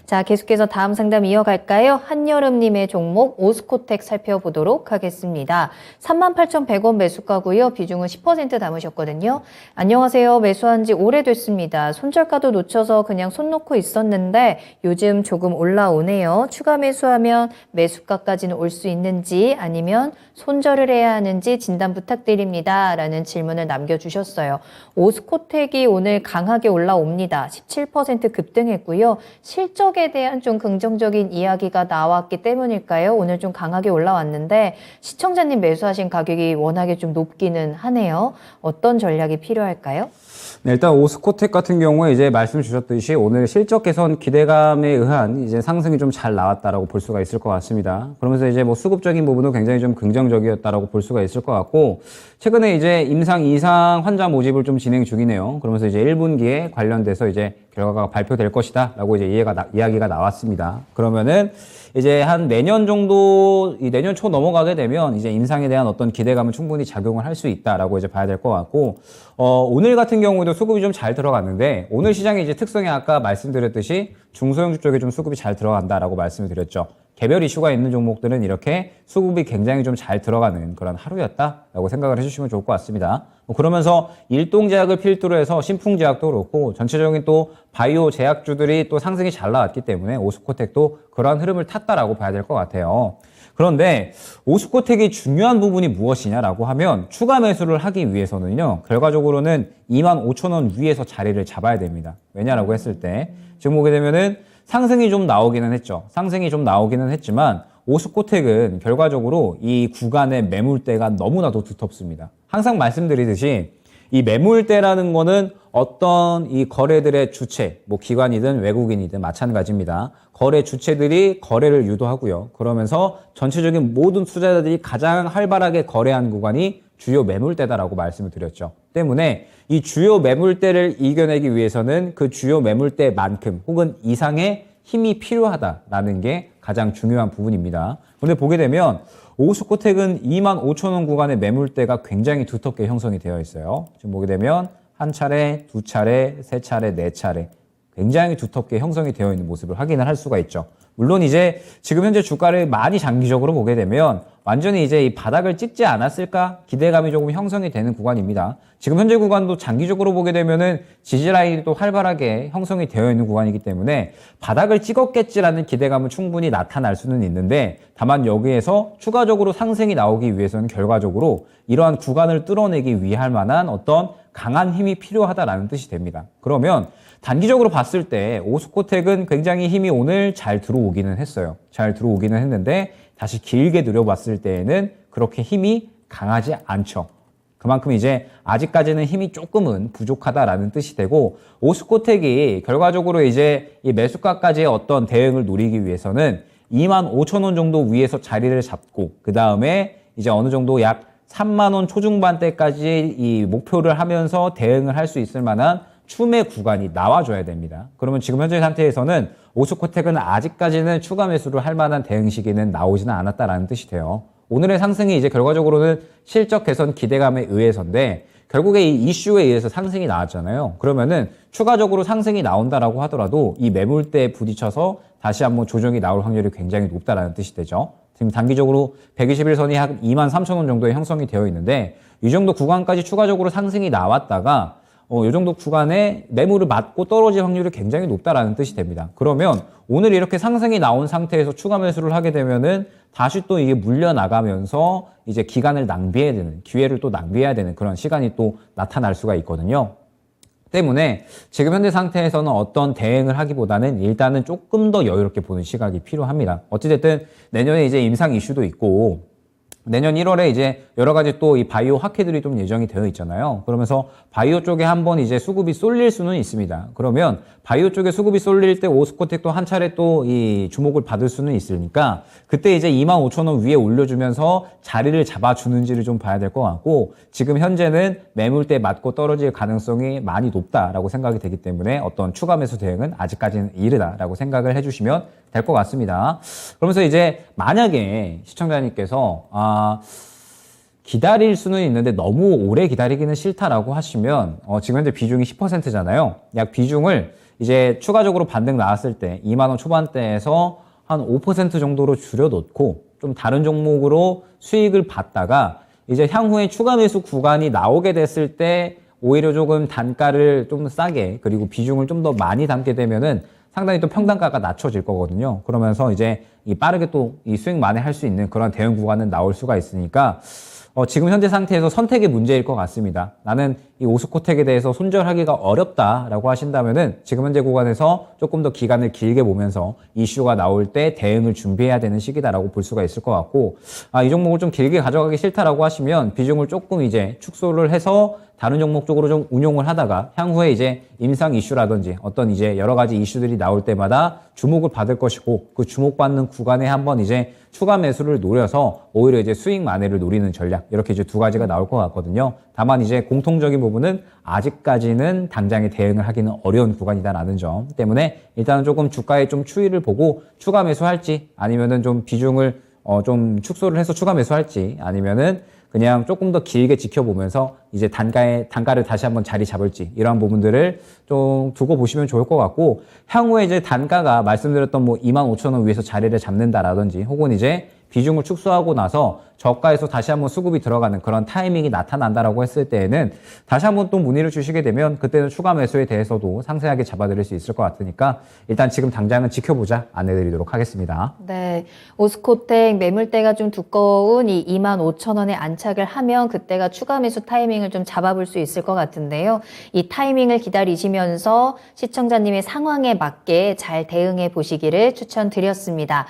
자, 계속해서 다음 상담 이어갈까요? 한여름님의 종목 오스코텍 살펴보도록 하겠습니다. 38,100원 매수가고요. 비중은 10% 담으셨거든요. 안녕하세요. 매수한 지 오래됐습니다. 손절가도 놓쳐서 그냥 손 놓고 있었는데 요즘 조금 올라오네요. 추가 매수하면 매수가까지는 올 수 있는지 아니면 손절을 해야 하는지 진단 부탁드립니다. 라는 질문을 남겨주셨어요. 오스코텍이 오늘 강하게 올라옵니다. 17% 급등했고요. 실적에 대한 좀 긍정적인 이야기가 나왔기 때문일까요? 오늘 좀 강하게 올라왔는데 시청자님 매수하신 가격이 워낙에 좀 높기는 하네요. 어떤 전략이 필요할까요? 네, 일단 오스코텍 같은 경우에 이제 말씀 주셨듯이 오늘 실적 개선 기대감에 의한 이제 상승이 좀 잘 나왔다라고 볼 수가 있을 것 같습니다. 그러면서 이제 뭐 수급적인 부분도 굉장히 좀 긍정적이었다라고 볼 수가 있을 것 같고, 최근에 이제 임상 2상 환자 모집을 좀 진행 중이네요. 그러면서 이제 1분기에 관련돼서 이제 결과가 발표될 것이다라고 이제 이야기가 나왔습니다. 그러면은 이제 한 내년 정도, 내년 초 넘어가게 되면 이제 임상에 대한 어떤 기대감은 충분히 작용을 할 수 있다라고 이제 봐야 될 것 같고, 오늘 같은 경우에도 수급이 좀 잘 들어갔는데, 오늘 시장의 이제 특성이 아까 말씀드렸듯이 중소형주 쪽에 좀 수급이 잘 들어간다라고 말씀을 드렸죠. 개별 이슈가 있는 종목들은 이렇게 수급이 굉장히 좀 잘 들어가는 그런 하루였다라고 생각을 해주시면 좋을 것 같습니다. 그러면서 일동제약을 필두로 해서 신풍제약도 그렇고 전체적인 또 바이오 제약주들이 또 상승이 잘 나왔기 때문에 오스코텍도 그러한 흐름을 탔다라고 봐야 될 것 같아요. 그런데 오스코텍의 중요한 부분이 무엇이냐라고 하면 추가 매수를 하기 위해서는요, 결과적으로는 25,000원 위에서 자리를 잡아야 됩니다. 왜냐라고 했을 때 지금 보게 되면은 상승이 좀 나오기는 했죠. 상승이 좀 나오기는 했지만 오스코텍은 결과적으로 이 구간의 매물대가 너무나도 두텁습니다. 항상 말씀드리듯이 이 매물대라는 거는 어떤 이 거래들의 주체, 뭐 기관이든 외국인이든 마찬가지입니다. 거래 주체들이 거래를 유도하고요. 그러면서 전체적인 모든 투자자들이 가장 활발하게 거래한 구간이 주요 매물대다라고 말씀을 드렸죠. 때문에 이 주요 매물대를 이겨내기 위해서는 그 주요 매물대만큼 혹은 이상의 힘이 필요하다라는 게 가장 중요한 부분입니다. 그런데 보게 되면 오스코텍은 25,000원 구간의 매물대가 굉장히 두텁게 형성이 되어 있어요. 지금 보게 되면 한 차례, 두 차례, 세 차례, 네 차례 굉장히 두텁게 형성이 되어 있는 모습을 확인을 할 수가 있죠. 물론 이제 지금 현재 주가를 많이 장기적으로 보게 되면 완전히 이제 이 바닥을 찍지 않았을까 기대감이 조금 형성이 되는 구간입니다. 지금 현재 구간도 장기적으로 보게 되면은 지지 라인이 또 활발하게 형성이 되어 있는 구간이기 때문에 바닥을 찍었겠지라는 기대감은 충분히 나타날 수는 있는데, 다만 여기에서 추가적으로 상승이 나오기 위해서는 결과적으로 이러한 구간을 뚫어내기 위할 만한 어떤 강한 힘이 필요하다라는 뜻이 됩니다. 그러면 단기적으로 봤을 때 오스코텍은 굉장히 힘이 오늘 잘 들어오기는 했어요. 잘 들어오기는 했는데 다시 길게 들여봤을 때에는 그렇게 힘이 강하지 않죠. 그만큼 이제 아직까지는 힘이 조금은 부족하다라는 뜻이 되고, 오스코텍이 결과적으로 이제 이 매수가까지의 어떤 대응을 노리기 위해서는 25,000원 정도 위에서 자리를 잡고 그 다음에 이제 어느 정도 약 3만원 초중반대까지 이 목표를 하면서 대응을 할 수 있을 만한 추매 구간이 나와줘야 됩니다. 그러면 지금 현재 상태에서는 오스코텍은 아직까지는 추가 매수를 할 만한 대응 시기는 나오지는 않았다라는 뜻이 돼요. 오늘의 상승이 이제 결과적으로는 실적 개선 기대감에 의해서인데, 결국에 이 이슈에 의해서 상승이 나왔잖아요. 그러면은 추가적으로 상승이 나온다라고 하더라도 이 매물대에 부딪혀서 다시 한번 조정이 나올 확률이 굉장히 높다라는 뜻이 되죠. 지금 단기적으로 121선이 한 23,000원 정도의 형성이 되어 있는데, 이 정도 구간까지 추가적으로 상승이 나왔다가 이 정도 구간에 매물을 맞고 떨어질 확률이 굉장히 높다라는 뜻이 됩니다. 그러면 오늘 이렇게 상승이 나온 상태에서 추가 매수를 하게 되면은 다시 또 이게 물려나가면서 이제 기간을 낭비해야 되는, 기회를 또 낭비해야 되는 그런 시간이 또 나타날 수가 있거든요. 때문에 지금 현재 상태에서는 어떤 대응을 하기보다는 일단은 조금 더 여유롭게 보는 시각이 필요합니다. 어찌됐든 내년에 이제 임상 이슈도 있고, 내년 1월에 이제 여러 가지 또 이 바이오 학회들이 좀 예정이 되어 있잖아요. 그러면서 바이오 쪽에 한번 이제 수급이 쏠릴 수는 있습니다. 그러면 바이오 쪽에 수급이 쏠릴 때 오스코텍도 한 차례 또 이 주목을 받을 수는 있으니까 그때 이제 25,000원 위에 올려주면서 자리를 잡아주는지를 좀 봐야 될 것 같고, 지금 현재는 매물대 맞고 떨어질 가능성이 많이 높다라고 생각이 되기 때문에 어떤 추가 매수 대응은 아직까지는 이르다라고 생각을 해주시면 될 것 같습니다. 그러면서 이제 만약에 시청자님께서 기다릴 수는 있는데 너무 오래 기다리기는 싫다라고 하시면 지금 현재 비중이 10%잖아요. 약 비중을 이제 추가적으로 반등 나왔을 때 2만 원 초반대에서 한 5% 정도로 줄여놓고 좀 다른 종목으로 수익을 받다가 이제 향후에 추가 매수 구간이 나오게 됐을 때 오히려 조금 단가를 좀 싸게 그리고 비중을 좀 더 많이 담게 되면은 상당히 또 평단가가 낮춰질 거거든요. 그러면서 이제 이 빠르게 또 이 수익 만회할 수 있는 그런 대응 구간은 나올 수가 있으니까 지금 현재 상태에서 선택의 문제일 것 같습니다. 나는 이 오스코텍에 대해서 손절하기가 어렵다라고 하신다면은 지금 현재 구간에서 조금 더 기간을 길게 보면서 이슈가 나올 때 대응을 준비해야 되는 시기다라고 볼 수가 있을 것 같고, 이 종목을 좀 길게 가져가기 싫다라고 하시면 비중을 조금 이제 축소를 해서 다른 종목 쪽으로 좀 운용을 하다가 향후에 이제 임상 이슈라든지 어떤 이제 여러 가지 이슈들이 나올 때마다 주목을 받을 것이고 그 주목받는 구간에 한번 이제 추가 매수를 노려서 오히려 이제 수익 만회를 노리는 전략 이렇게 이제 두 가지가 나올 것 같거든요. 다만 이제 공통적인 부분은 아직까지는 당장에 대응을 하기는 어려운 구간이다라는 점 때문에 일단은 조금 주가에 좀 추이를 보고 추가 매수할지 아니면은 좀 비중을 좀 축소를 해서 추가 매수할지 아니면은 그냥 조금 더 길게 지켜보면서 이제 단가를 다시 한번 자리 잡을지 이러한 부분들을 좀 두고 보시면 좋을 것 같고, 향후에 이제 단가가 말씀드렸던 뭐 25,000원 위에서 자리를 잡는다라든지 혹은 이제 비중을 축소하고 나서 저가에서 다시 한번 수급이 들어가는 그런 타이밍이 나타난다라고 했을 때에는 다시 한번 또 문의를 주시게 되면 그때는 추가 매수에 대해서도 상세하게 잡아드릴 수 있을 것 같으니까 일단 지금 당장은 지켜보자 안내드리도록 하겠습니다. 네, 오스코텍 매물대가 좀 두꺼운 이 25,000원에 안착을 하면 그때가 추가 매수 타이밍을 좀 잡아볼 수 있을 것 같은데요. 이 타이밍을 기다리시면서 시청자님의 상황에 맞게 잘 대응해 보시기를 추천드렸습니다.